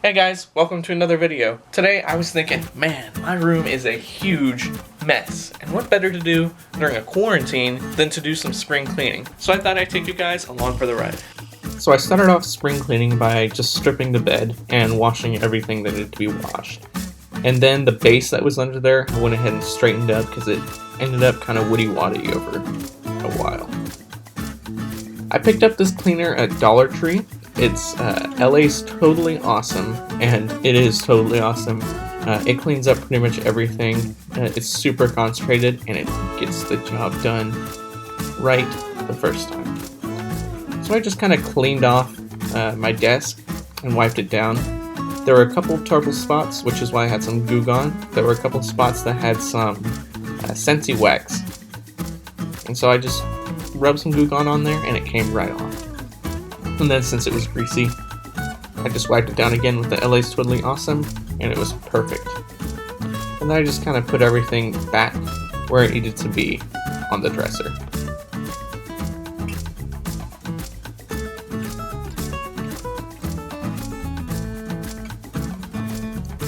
Hey guys, welcome to another video. Today I was thinking, man, my room is a huge mess, and what better to do during a quarantine than to do some spring cleaning. So I thought I'd take you guys along for the ride. So I started off spring cleaning by just stripping the bed and washing everything that needed to be washed. And then the base that was under there, I went ahead and straightened up because it ended up kind of woody-waddy over a while. I picked up this cleaner at Dollar Tree. It's LA's Totally Awesome, and it is totally awesome. It cleans up pretty much everything. It's super concentrated, and it gets the job done right the first time. So I just kind of cleaned off my desk and wiped it down. There were a couple of trouble spots, which is why I had some Goo Gone. There were a couple of spots that had some Scentsy wax. And so I just rubbed some Goo Gone on there, and it came right off. And then since it was greasy, I just wiped it down again with the LA's Totally Awesome, and it was perfect. And then I just kind of put everything back where it needed to be on the dresser.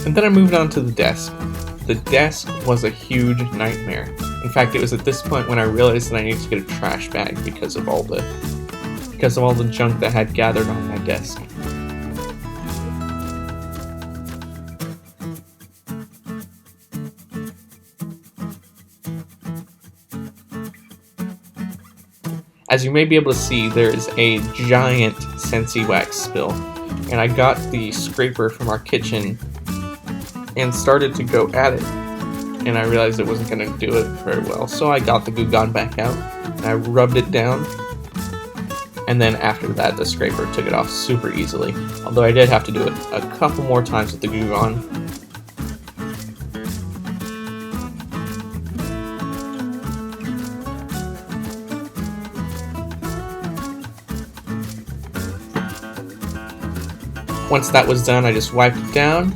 And then I moved on to the desk. The desk was a huge nightmare. In fact, it was at this point when I realized that I needed to get a trash bag because of all the junk that had gathered on my desk. As you may be able to see, there is a giant Scentsy wax spill, and I got the scraper from our kitchen and started to go at it, and I realized it wasn't going to do it very well, so I got the Goo Gone back out, and I rubbed it down. And then after that, the scraper took it off super easily. Although I did have to do it a couple more times with the Goo Gone. Once that was done, I just wiped it down.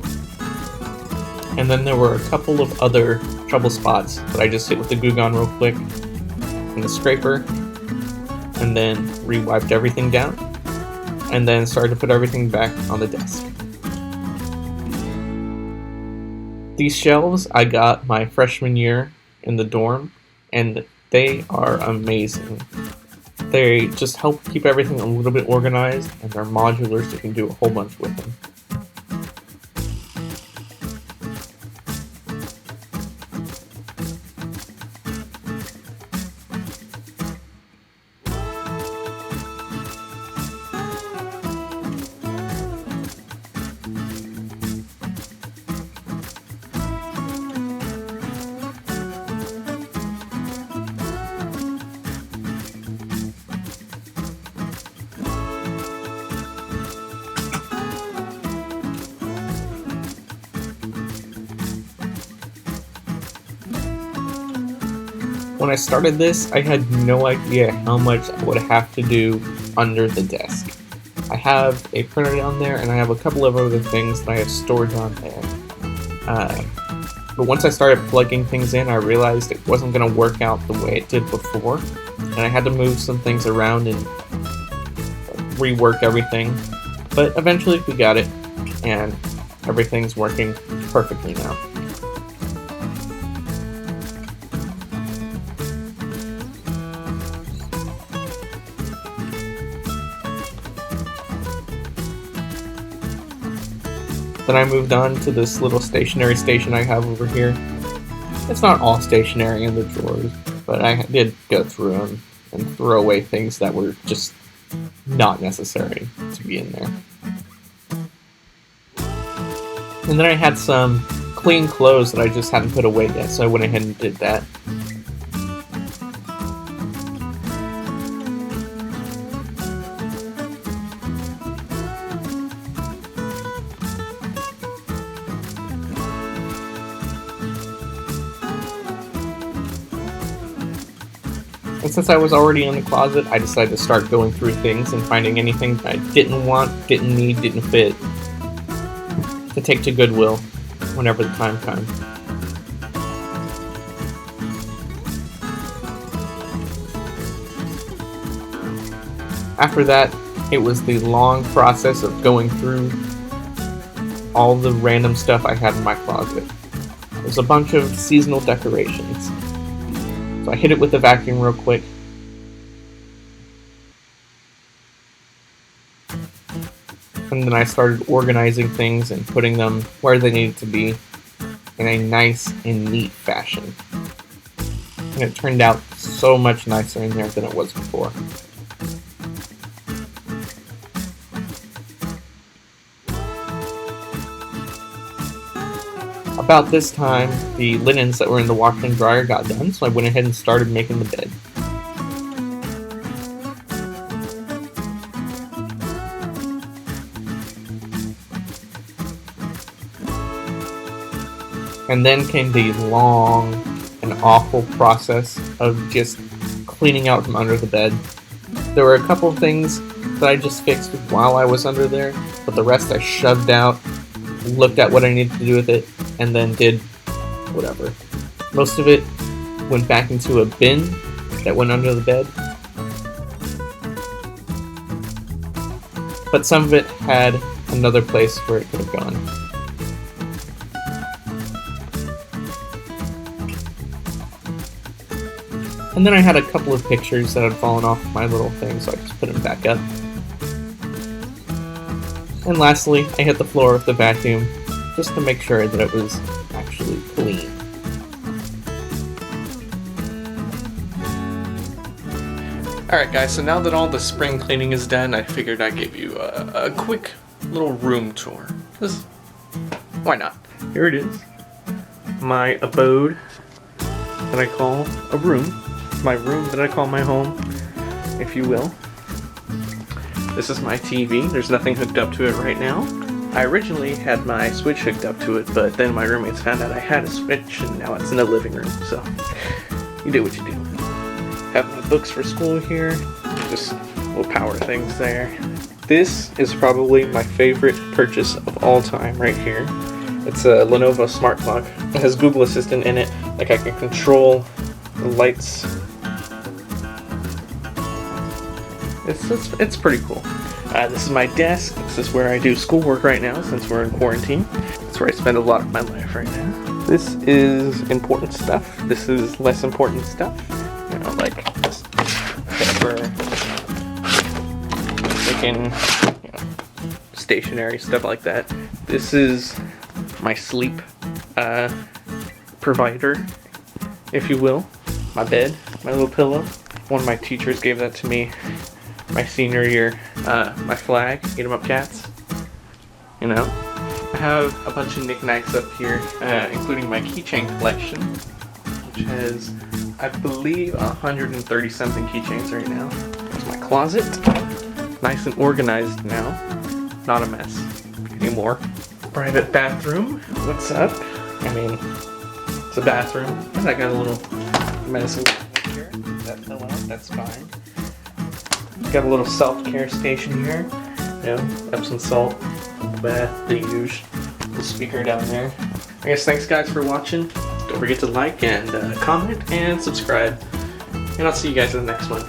And then there were a couple of other trouble spots that I just hit with the Goo Gone real quick and the scraper. And then re-wiped everything down, and then started to put everything back on the desk. These shelves I got my freshman year in the dorm, and they are amazing. They just help keep everything a little bit organized, and they're modular so you can do a whole bunch with them. When I started this, I had no idea how much I would have to do under the desk. I have a printer down there, and I have a couple of other things that I have stored on there. But once I started plugging things in, I realized it wasn't going to work out the way it did before, and I had to move some things around and rework everything. But eventually we got it, and everything's working perfectly now. Then I moved on to this little stationery station I have over here. It's not all stationery in the drawers, but I did go through them and throw away things that were just not necessary to be in there. And then I had some clean clothes that I just hadn't put away yet, so I went ahead and did that. And since I was already in the closet, I decided to start going through things and finding anything that I didn't want, didn't need, didn't fit, to take to Goodwill whenever the time comes. After that, it was the long process of going through all the random stuff I had in my closet. There's a bunch of seasonal decorations. So I hit it with the vacuum real quick. And then I started organizing things and putting them where they needed to be in a nice and neat fashion. And it turned out so much nicer in there than it was before. About this time, the linens that were in the washer and dryer got done, so I went ahead and started making the bed. And then came the long and awful process of just cleaning out from under the bed. There were a couple of things that I just fixed while I was under there, but the rest I shoved out, looked at what I needed to do with it, and then did whatever. Most of it went back into a bin that went under the bed. But some of it had another place where it could have gone. And then I had a couple of pictures that had fallen off my little thing, so I just put them back up. And lastly, I hit the floor with the vacuum, just to make sure that it was actually clean. Alright guys, so now that all the spring cleaning is done, I figured I'd give you a quick little room tour. Why not? Here it is. My abode that I call a room. My room that I call my home, if you will. This is my TV. There's nothing hooked up to it right now. I originally had my Switch hooked up to it, but then my roommates found out I had a Switch, and now it's in the living room, so you do what you do. Have my books for school here, just little power things there. This is probably my favorite purchase of all time right here. It's a Lenovo smart clock. It has Google Assistant in it, like I can control the lights. It's pretty cool. This is my desk. This is where I do schoolwork right now since we're in quarantine. That's where I spend a lot of my life right now. This is important stuff. This is less important stuff. You know, like paper, making, you know, stationery, stuff like that. This is my sleep provider, if you will. My bed, my little pillow. One of my teachers gave that to me my senior year. My flag, Eat 'em Up Cats. You know, I have a bunch of knickknacks up here, including my keychain collection, which has, I believe, 130 something keychains right now. There's my closet, nice and organized now, not a mess anymore. Private bathroom, what's up? I mean, it's a bathroom, and I got a little medicine here. That fell out, that's fine. Got a little self-care station here. You know, Epsom salt, bath, the usual. The speaker down there. I guess thanks guys for watching. Don't forget to like and comment and subscribe. And I'll see you guys in the next one.